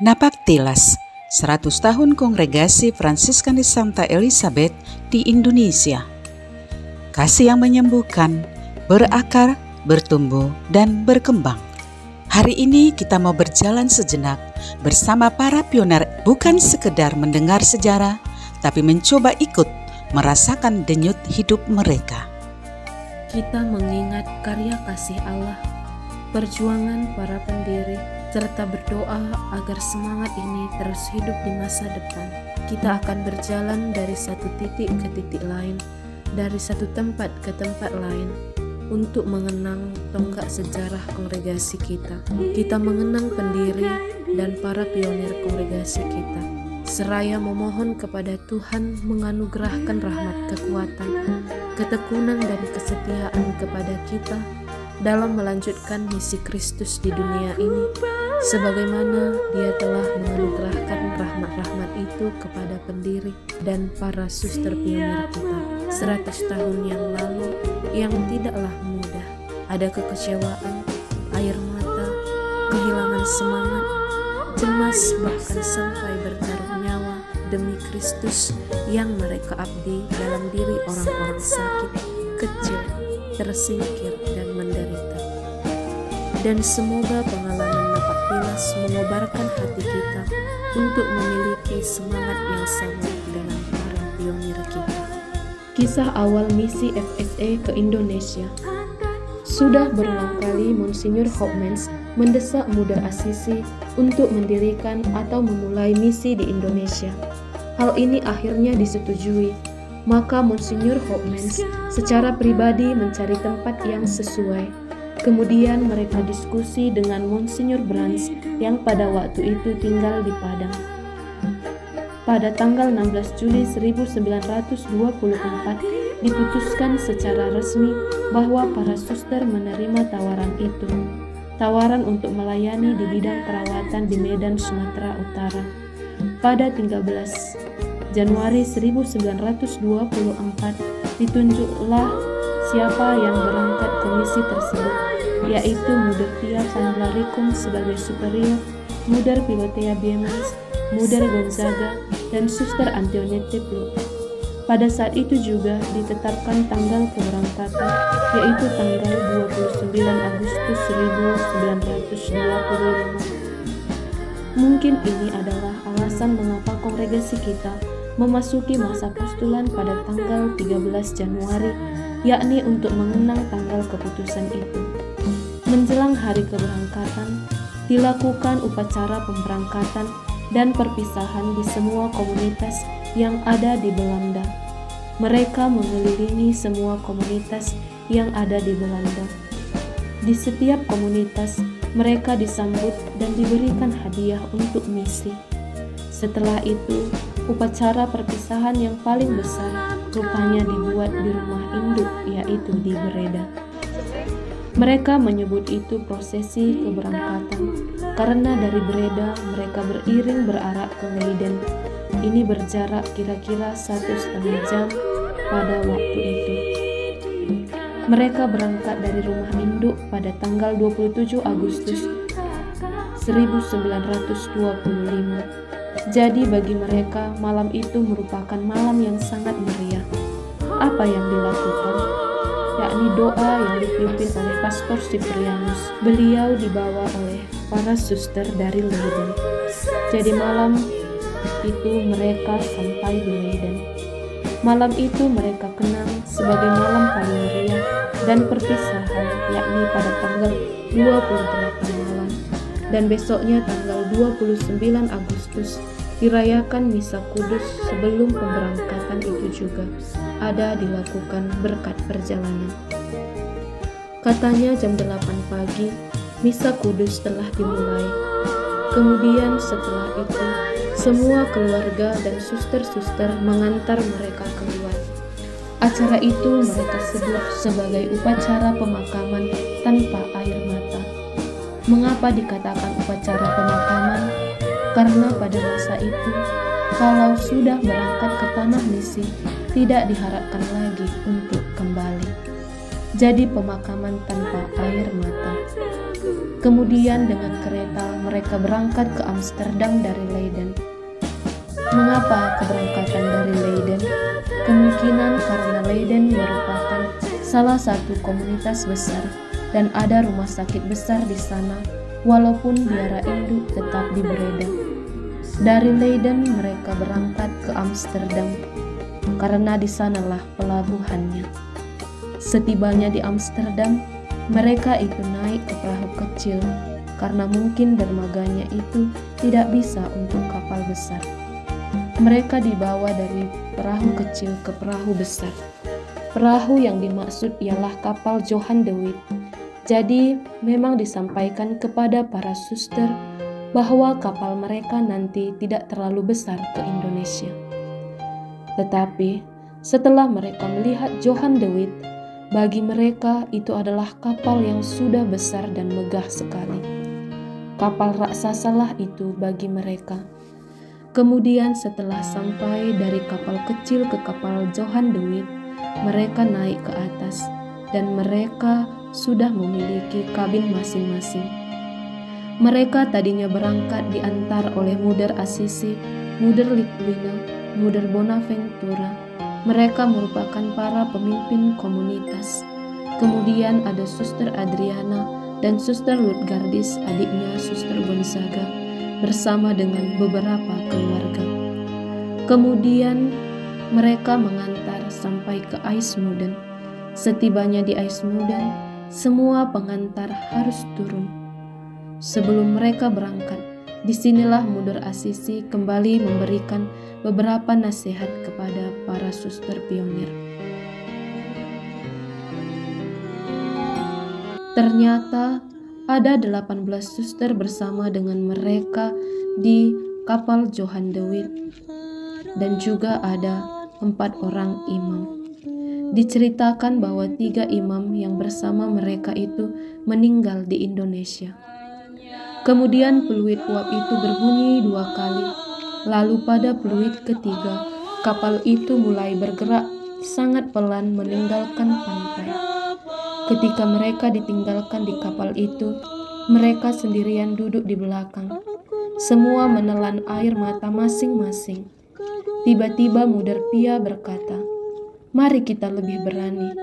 Napaktilas, 100 tahun Kongregasi Fransiskan di Santa Elizabeth di Indonesia. Kasih yang menyembuhkan, berakar, bertumbuh, dan berkembang. Hari ini kita mau berjalan sejenak bersama para pioner, bukan sekedar mendengar sejarah, tapi mencoba ikut merasakan denyut hidup mereka. Kita mengingat karya kasih Allah, perjuangan para pendiri, serta berdoa agar semangat ini terus hidup di masa depan. Kita akan berjalan dari satu titik ke titik lain, dari satu tempat ke tempat lain, untuk mengenang tonggak sejarah kongregasi kita. Kita mengenang pendiri dan para pionir kongregasi kita, seraya memohon kepada Tuhan menganugerahkan rahmat kekuatan, ketekunan dan kesetiaan kepada kita dalam melanjutkan misi Kristus di dunia ini, sebagaimana Dia telah menganugerahkan rahmat-rahmat itu kepada pendiri dan para suster pionir kita 100 tahun yang lalu, yang tidaklah mudah. Ada kekecewaan, air mata, kehilangan semangat, cemas, bahkan sampai bertaruh nyawa demi Kristus yang mereka abdi dalam diri orang-orang sakit, kecil, tersingkir, dan menderita. Dan semoga pengalaman Napaktilas mengobarkan hati kita untuk memiliki semangat yang sama dengan para pionir kita. Kisah awal misi FSA ke Indonesia. Sudah berulang kali Monsinyur Hopmans mendesak Muda Asisi untuk mendirikan atau memulai misi di Indonesia. Hal ini akhirnya disetujui. Maka Monsinyur Hopmans secara pribadi mencari tempat yang sesuai. Kemudian mereka diskusi dengan Monsinyur Brands yang pada waktu itu tinggal di Padang. Pada tanggal 16 Juli 1924 diputuskan secara resmi bahwa para suster menerima tawaran itu. Tawaran untuk melayani di bidang perawatan di Medan, Sumatera Utara. Pada 13 Januari 1924 ditunjuklah siapa yang berangkat ke misi tersebut, yaitu Muder Pia Van Blaricum sebagai superior, Muder Pilotea Biemans, Muder Gonzaga, dan Suster Antoinette Plot. Pada saat itu juga ditetapkan tanggal keberangkatan, yaitu tanggal 29 Agustus 1925. Mungkin ini adalah alasan mengapa kongregasi kita memasuki masa postulan pada tanggal 13 Januari, yakni untuk mengenang tanggal keputusan itu. Menjelang hari keberangkatan, dilakukan upacara pemberangkatan dan perpisahan di semua komunitas yang ada di Belanda. Mereka mengelilingi semua komunitas yang ada di Belanda. Di setiap komunitas, mereka disambut dan diberikan hadiah untuk misi. Setelah itu, upacara perpisahan yang paling besar rupanya dibuat di rumah induk, yaitu di Breda. Mereka menyebut itu prosesi keberangkatan karena dari Breda mereka beriring berarak ke Leiden. Ini berjarak kira-kira 1,5 jam pada waktu itu. Mereka berangkat dari rumah induk pada tanggal 27 Agustus 1925. Jadi bagi mereka malam itu merupakan malam yang sangat meriah. Apa yang dilakukan? Yakni doa yang dipimpin oleh Pastor Cyprianus. Beliau dibawa oleh para suster dari Leiden. Jadi malam itu mereka sampai di Leiden. Malam itu mereka kenang sebagai malam paling meriah dan perpisahan, yakni pada tanggal 28 malam. Dan besoknya tanggal 29 Agustus dirayakan Misa Kudus. Sebelum pemberangkatan itu juga ada dilakukan berkat perjalanan. Katanya jam 8 pagi Misa Kudus telah dimulai. Kemudian setelah itu semua keluarga dan suster-suster mengantar mereka keluar. Acara itu mereka sebut sebagai upacara pemakaman tanpa air mata. Mengapa dikatakan upacara pemakaman? Karena pada masa itu, kalau sudah berangkat ke tanah misi, tidak diharapkan lagi untuk kembali. jadi pemakaman tanpa air mata. Kemudian dengan kereta mereka berangkat ke Amsterdam dari Leiden. Mengapa keberangkatan dari Leiden? Kemungkinan karena Leiden merupakan salah satu komunitas besar dan ada rumah sakit besar di sana, walaupun biara induk tetap di Breda. Dari Leiden mereka berangkat ke Amsterdam karena di sanalah pelabuhannya. Setibanya di Amsterdam, mereka itu naik ke perahu kecil karena mungkin dermaganya itu tidak bisa untuk kapal besar. Mereka dibawa dari perahu kecil ke perahu besar. Perahu yang dimaksud ialah kapal Johan de Witt. Jadi memang disampaikan kepada para suster bahwa kapal mereka nanti tidak terlalu besar ke Indonesia. Tetapi setelah mereka melihat Johan de Witt, bagi mereka itu adalah kapal yang sudah besar dan megah sekali. Kapal raksasalah itu bagi mereka. Kemudian setelah sampai dari kapal kecil ke kapal Johan de Witt, mereka naik ke atas dan mereka sudah memiliki kabin masing-masing. Mereka tadinya berangkat diantar oleh Muder Assisi, Muder Litwina, Muder Bonaventura. Mereka merupakan para pemimpin komunitas. Kemudian ada Suster Adriana dan Suster Lutgardis, adiknya Suster Gonzaga, bersama dengan beberapa keluarga. Kemudian mereka mengantar sampai ke IJsmuiden. Setibanya di IJsmuiden, semua pengantar harus turun. Sebelum mereka berangkat, disinilah Muder Assisi kembali memberikan beberapa nasihat kepada para suster pionir. Ternyata ada 18 suster bersama dengan mereka di kapal Johan de Witt, dan juga ada 4 orang imam. Diceritakan bahwa 3 imam yang bersama mereka itu meninggal di Indonesia. Kemudian peluit uap itu berbunyi 2 kali, lalu pada peluit ketiga kapal itu mulai bergerak sangat pelan meninggalkan pantai. Ketika mereka ditinggalkan di kapal itu, mereka sendirian duduk di belakang. Semua menelan air mata masing-masing. Tiba-tiba Muder Pia berkata, "Mari kita lebih berani."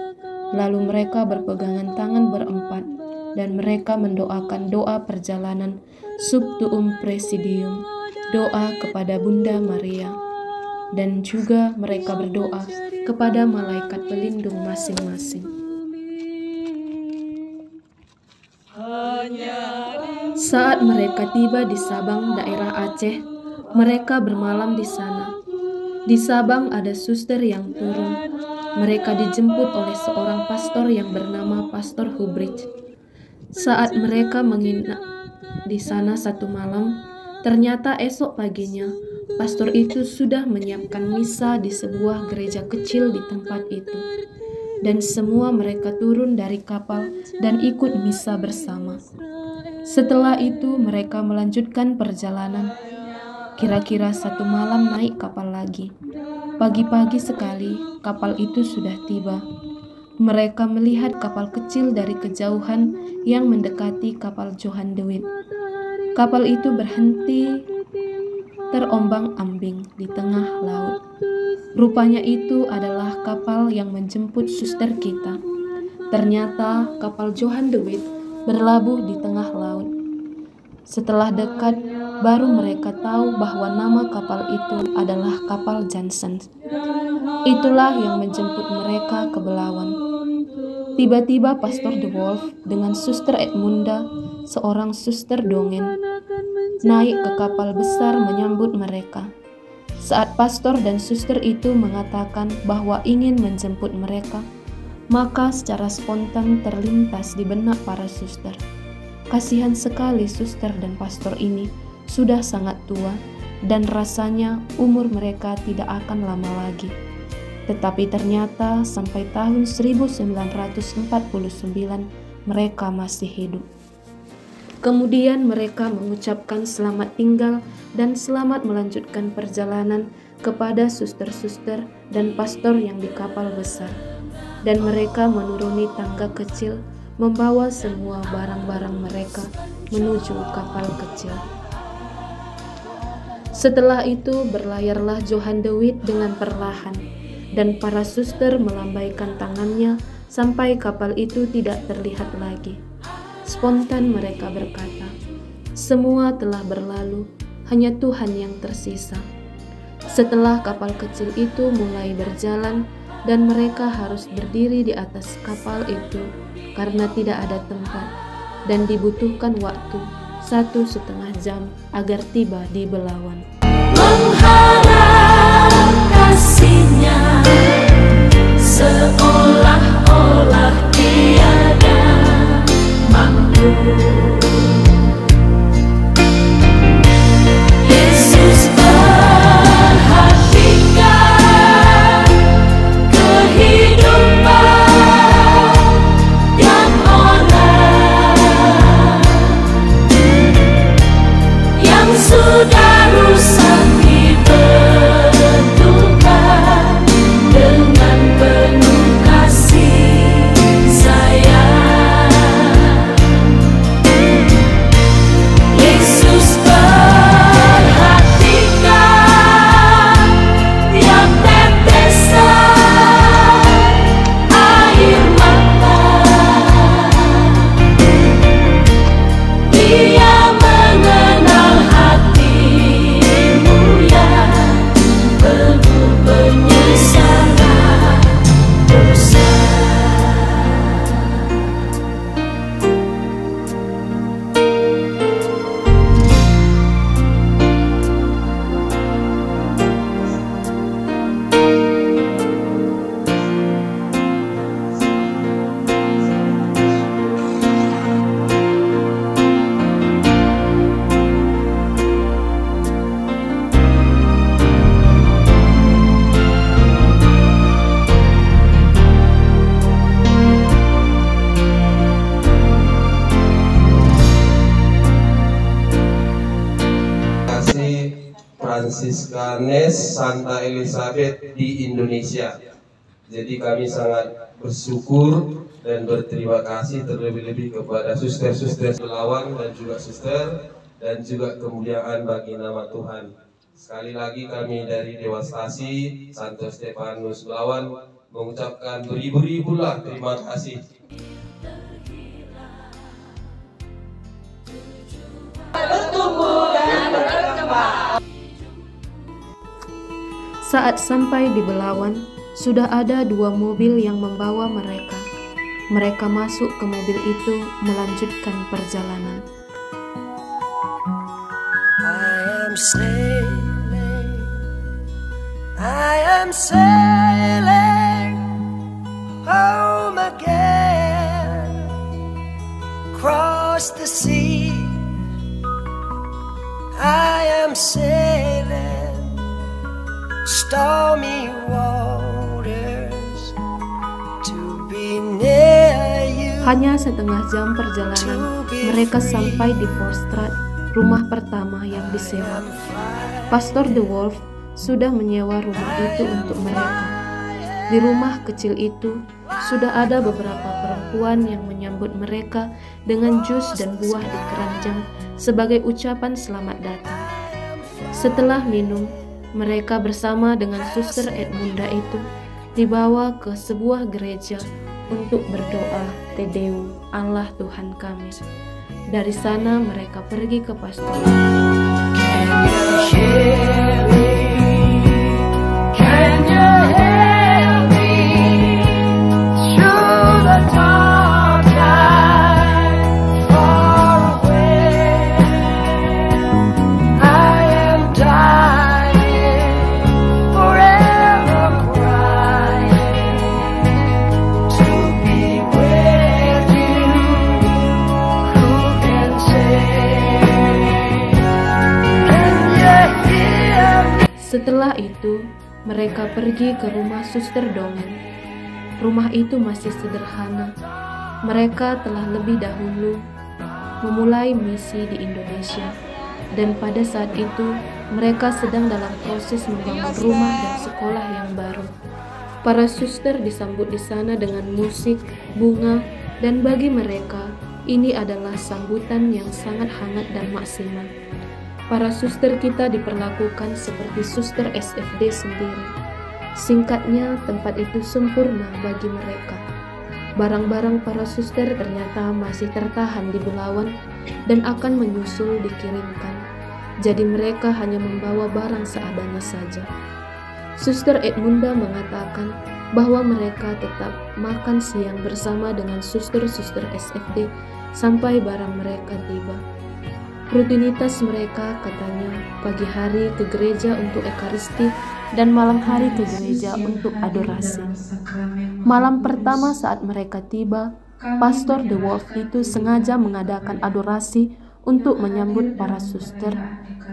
Lalu mereka berpegangan tangan berempat dan mereka mendoakan doa perjalanan Sub Tuum Praesidium, doa kepada Bunda Maria. Dan juga mereka berdoa kepada malaikat pelindung masing-masing. Saat mereka tiba di Sabang, daerah Aceh, mereka bermalam di sana. Di Sabang ada suster yang turun. Mereka dijemput oleh seorang pastor yang bernama Pastor Hubrich. Saat mereka menginap di sana 1 malam, ternyata esok paginya pastor itu sudah menyiapkan misa di sebuah gereja kecil di tempat itu. Dan semua mereka turun dari kapal dan ikut misa bersama. Setelah itu mereka melanjutkan perjalanan. Kira-kira 1 malam naik kapal lagi. Pagi-pagi sekali kapal itu sudah tiba. Mereka melihat kapal kecil dari kejauhan yang mendekati kapal Johan de Witt. Kapal itu berhenti terombang-ambing di tengah laut. Rupanya itu adalah kapal yang menjemput suster kita. Ternyata kapal Johan de Witt berlabuh di tengah laut. Setelah dekat, baru mereka tahu bahwa nama kapal itu adalah kapal Jansen. Itulah yang menjemput mereka ke Belawan. Tiba-tiba Pastor de Wolf dengan Suster Edmunda, seorang suster dongen, naik ke kapal besar menyambut mereka. Saat pastor dan suster itu mengatakan bahwa ingin menjemput mereka, maka secara spontan terlintas di benak para suster. Kasihan sekali suster dan pastor ini sudah sangat tua dan rasanya umur mereka tidak akan lama lagi. Tetapi ternyata sampai tahun 1949 mereka masih hidup. Kemudian mereka mengucapkan selamat tinggal dan selamat melanjutkan perjalanan kepada suster-suster dan pastor yang di kapal besar. dan mereka menuruni tangga kecil, membawa semua barang-barang mereka menuju kapal kecil. Setelah itu berlayarlah Johann de Witt dengan perlahan, dan para suster melambaikan tangannya sampai kapal itu tidak terlihat lagi. Spontan mereka berkata, "Semua telah berlalu, hanya Tuhan yang tersisa." Setelah kapal kecil itu mulai berjalan dan mereka harus berdiri di atas kapal itu karena tidak ada tempat dan dibutuhkan waktu 1,5 jam agar tiba di Belawan. Mengharap kasih-Nya seolah-olah tiada mampu. Yesus perhatikan kehidupan yang orang yang sudah rusak dibetulkan dengan penuh kasih sayang. Yesus perhatikan tiap tetesan air mata. Dia mengenal hatimu yang penuh penyesalan dosa. Fransiskanes Santa Elizabeth di Indonesia. Jadi kami sangat bersyukur dan berterima kasih terlebih-lebih kepada suster-suster Belawan dan juga suster, dan juga kemuliaan bagi nama Tuhan. Sekali lagi kami dari Dewan Stasi Santo Stefanus Belawan mengucapkan beribu-ribulah terima kasih. Saat sampai di Belawan, sudah ada 2 mobil yang membawa mereka. Mereka masuk ke mobil itu melanjutkan perjalanan. I am sailing home again, across the sea. I am sailing stormy waters to be near you. Hanya setengah jam perjalanan, mereka sampai di Voorstraat, rumah pertama yang disewa. Pastor De Wolf sudah menyewa rumah itu untuk mereka. Di rumah kecil itu sudah ada beberapa perempuan yang menyambut mereka dengan jus dan buah di keranjang sebagai ucapan selamat datang. Setelah minum, mereka bersama dengan Suster Edmunda itu dibawa ke sebuah gereja untuk berdoa Te Deum, Allah Tuhan kami. Dari sana mereka pergi ke pastor. Setelah itu, mereka pergi ke rumah Suster Domen. Rumah itu masih sederhana. Mereka telah lebih dahulu memulai misi di Indonesia, dan pada saat itu mereka sedang dalam proses membangun rumah dan sekolah yang baru. Para suster disambut di sana dengan musik, bunga, dan bagi mereka ini adalah sambutan yang sangat hangat dan maksimal. Para suster kita diperlakukan seperti suster SFD sendiri. Singkatnya, tempat itu sempurna bagi mereka. Barang-barang para suster ternyata masih tertahan di Belawan dan akan menyusul dikirimkan. Jadi mereka hanya membawa barang seadanya saja. Suster Edmunda mengatakan bahwa mereka tetap makan siang bersama dengan suster-suster SFD sampai barang mereka tiba. Rutinitas mereka katanya pagi hari ke gereja untuk ekaristi dan malam hari ke gereja untuk adorasi. Malam pertama saat mereka tiba, Pastor The Wolf itu sengaja mengadakan adorasi untuk menyambut para suster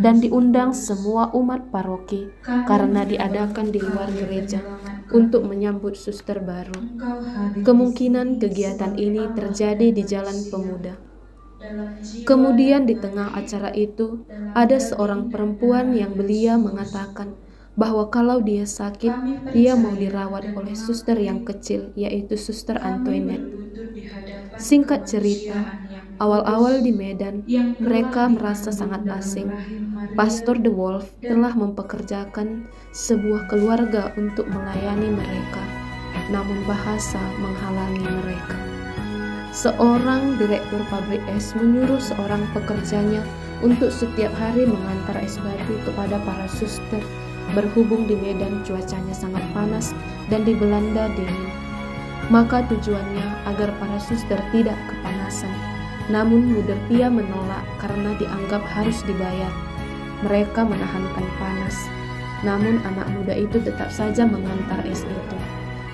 dan diundang semua umat paroki karena diadakan di luar gereja untuk menyambut suster baru. Kemungkinan kegiatan ini terjadi di Jalan Pemuda. Kemudian di tengah acara itu ada seorang perempuan yang belia mengatakan bahwa kalau dia sakit, dia mau dirawat oleh suster yang kecil, yaitu Suster Antoinette. Singkat cerita, awal-awal di Medan, mereka merasa sangat asing. Pastor The Wolf telah mempekerjakan sebuah keluarga untuk melayani mereka, namun bahasa menghalangi mereka. Seorang direktur pabrik es menyuruh seorang pekerjanya untuk setiap hari mengantar es batu kepada para suster. Berhubung di Medan cuacanya sangat panas dan di Belanda dingin, maka tujuannya agar para suster tidak kepanasan. Namun Muderpia menolak karena dianggap harus dibayar. Mereka menahankan panas, namun anak muda itu tetap saja mengantar es itu.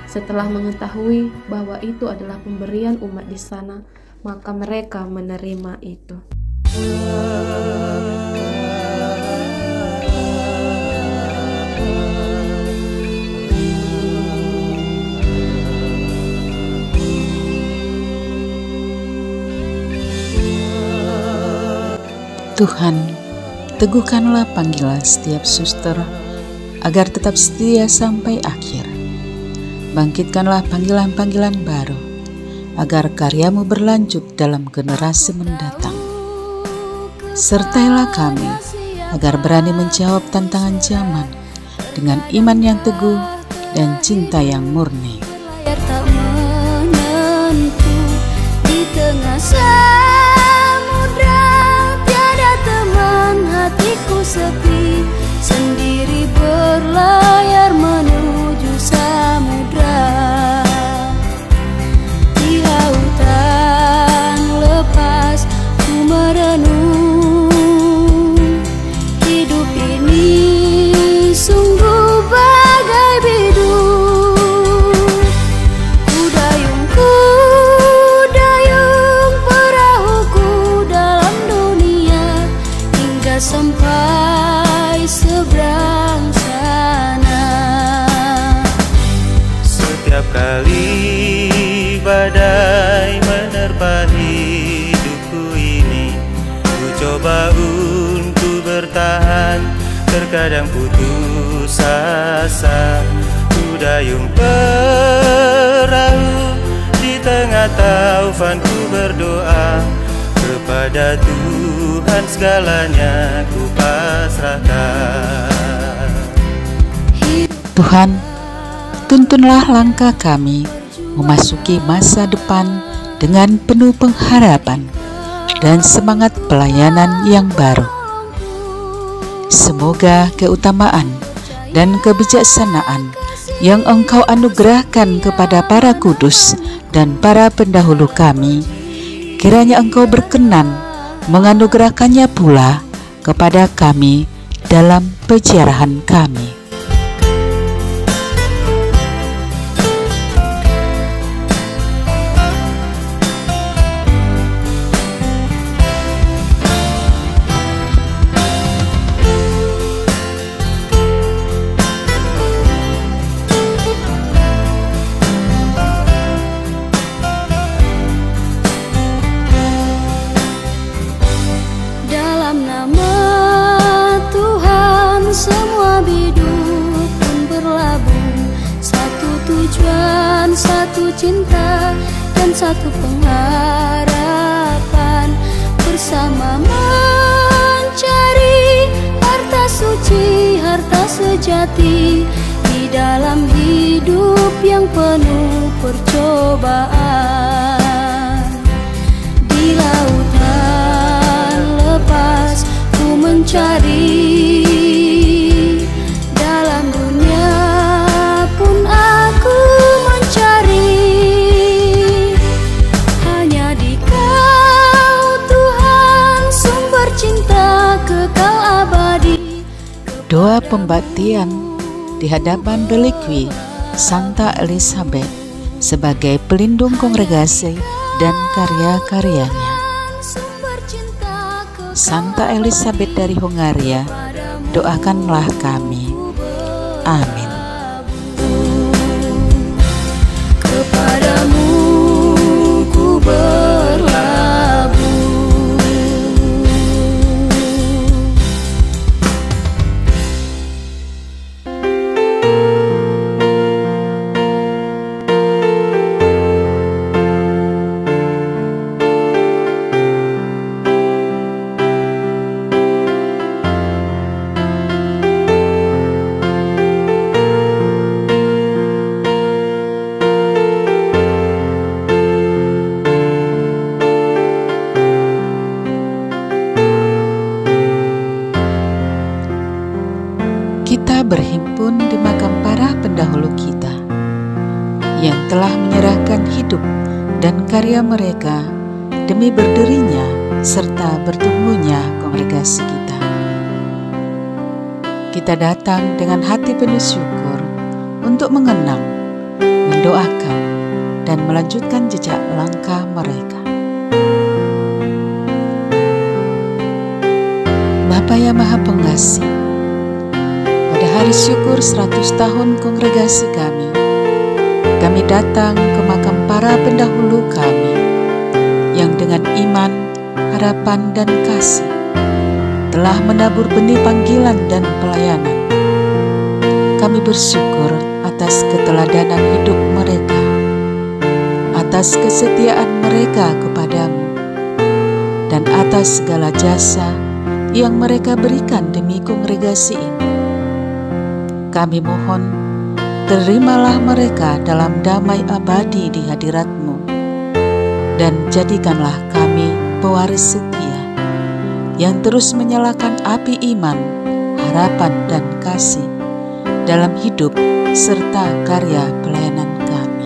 Setelah mengetahui bahwa itu adalah pemberian umat di sana, maka mereka menerima itu. Tuhan, teguhkanlah panggilan setiap suster agar tetap setia sampai akhir. Bangkitkanlah panggilan-panggilan baru agar karyamu berlanjut dalam generasi mendatang. Sertailah kami agar berani menjawab tantangan zaman dengan iman yang teguh dan cinta yang murni. Tak menentu di tengah samudra, tiada teman, hatiku sepi, sendiri berlayar menuju samudra. Di lautan lepas ku merenung, hidup ini sungguh bagai bidung. Ku dayung perahuku dalam dunia hingga sampai seberang sana. Setiap kali badai menerpa hidupku ini, ku coba untuk bertahan, terkadang putus asa. Ku dayung perahu di tengah taufan, ku berdoa kepada Tuhan, segalanya ku pasrahkan. Tuhan, tuntunlah langkah kami memasuki masa depan dengan penuh pengharapan dan semangat pelayanan yang baru. Semoga keutamaan dan kebijaksanaan yang Engkau anugerahkan kepada para kudus dan para pendahulu kami, kiranya Engkau berkenan menganugerahkannya pula kepada kami dalam peziarahan kami. Dalam nama Tuhan semua bidung satu cinta dan satu pengharapan, bersama mencari harta suci, harta sejati di dalam hidup yang penuh percobaan. Di lautan lepas ku mencari, dalam dunia pun aku mencari. Hanya di Kau Tuhan, sumber cinta kekal abadi. Doa pembaktian di hadapan relikwi Santa Elizabeth sebagai pelindung kongregasi dan karya-karyanya. Santa Elizabeth dari Hungaria, doakanlah kami. Amin. Kepadamu ku berlabuh. Kita berhimpun di makam para pendahulu kita yang telah menyerahkan hidup dan karya mereka demi berdirinya serta bertumbuhnya kongregasi kita. Kita datang dengan hati penuh syukur untuk mengenang, mendoakan, dan melanjutkan jejak langkah mereka. Bapa yang Maha Pengasih, pada hari syukur 100 tahun kongregasi kami datang ke makam para pendahulu kami yang dengan iman, harapan, dan kasih telah menabur benih panggilan dan pelayanan. Kami bersyukur atas keteladanan hidup mereka, atas kesetiaan mereka kepadamu, dan atas segala jasa yang mereka berikan demi kongregasi ini. Kami mohon, terimalah mereka dalam damai abadi di hadirat-Mu, dan jadikanlah kami pewaris setia yang terus menyalakan api iman, harapan, dan kasih dalam hidup serta karya pelayanan kami.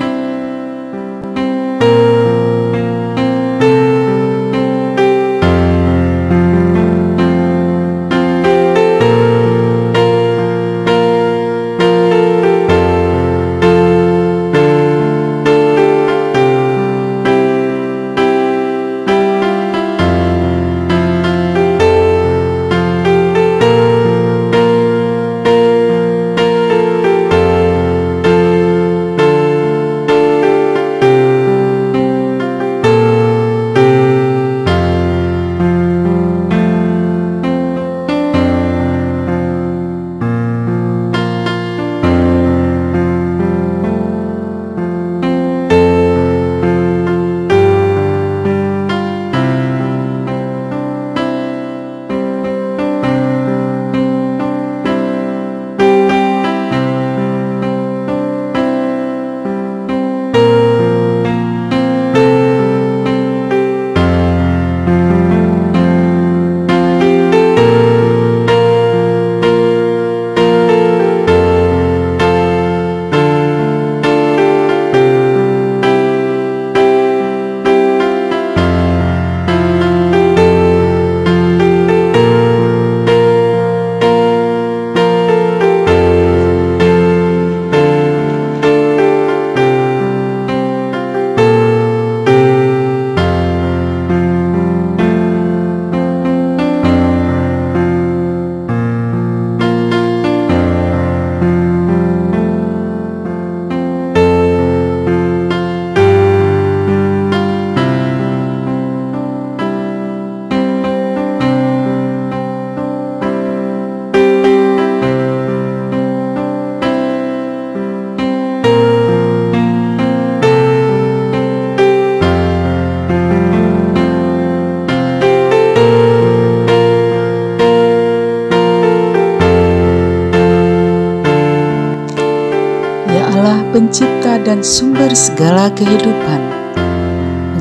pencipta dan sumber segala kehidupan.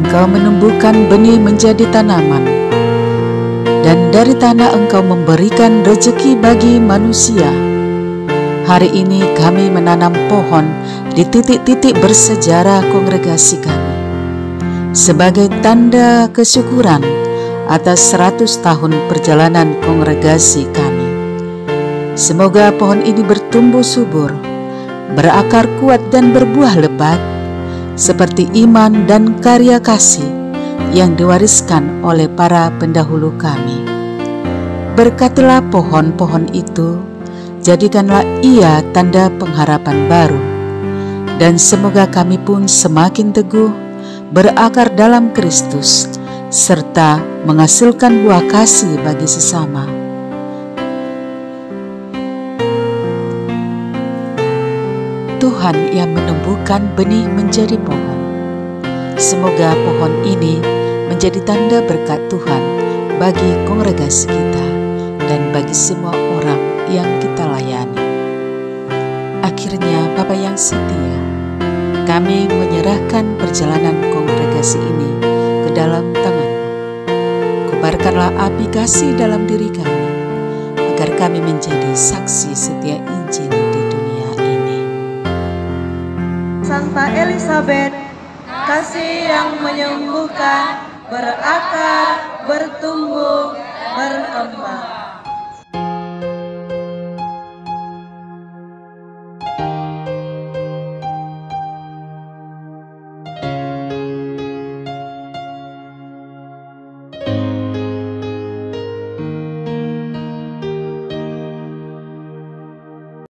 Engkau menumbuhkan benih menjadi tanaman, dan dari tanah Engkau memberikan rezeki bagi manusia. Hari ini kami menanam pohon di titik-titik bersejarah kongregasi kami, sebagai tanda kesyukuran atas 100 tahun perjalanan kongregasi kami. Semoga pohon ini bertumbuh subur, berakar kuat dan berbuah lebat, seperti iman dan karya kasih yang diwariskan oleh para pendahulu kami. Berkatilah pohon-pohon itu, jadikanlah ia tanda pengharapan baru, dan semoga kami pun semakin teguh berakar dalam Kristus, serta menghasilkan buah kasih bagi sesama. Tuhan yang menumbuhkan benih menjadi pohon. Semoga pohon ini menjadi tanda berkat Tuhan bagi kongregasi kita dan bagi semua orang yang kita layani. Akhirnya, Bapa yang setia, kami menyerahkan perjalanan kongregasi ini ke dalam tangan-Mu. Kobarkanlah api kasih dalam diri kami, agar kami menjadi saksi setia Injil di dunia ini. Santa Elisabeth, kasih yang menyembuhkan, berakar, bertumbuh, berkembang.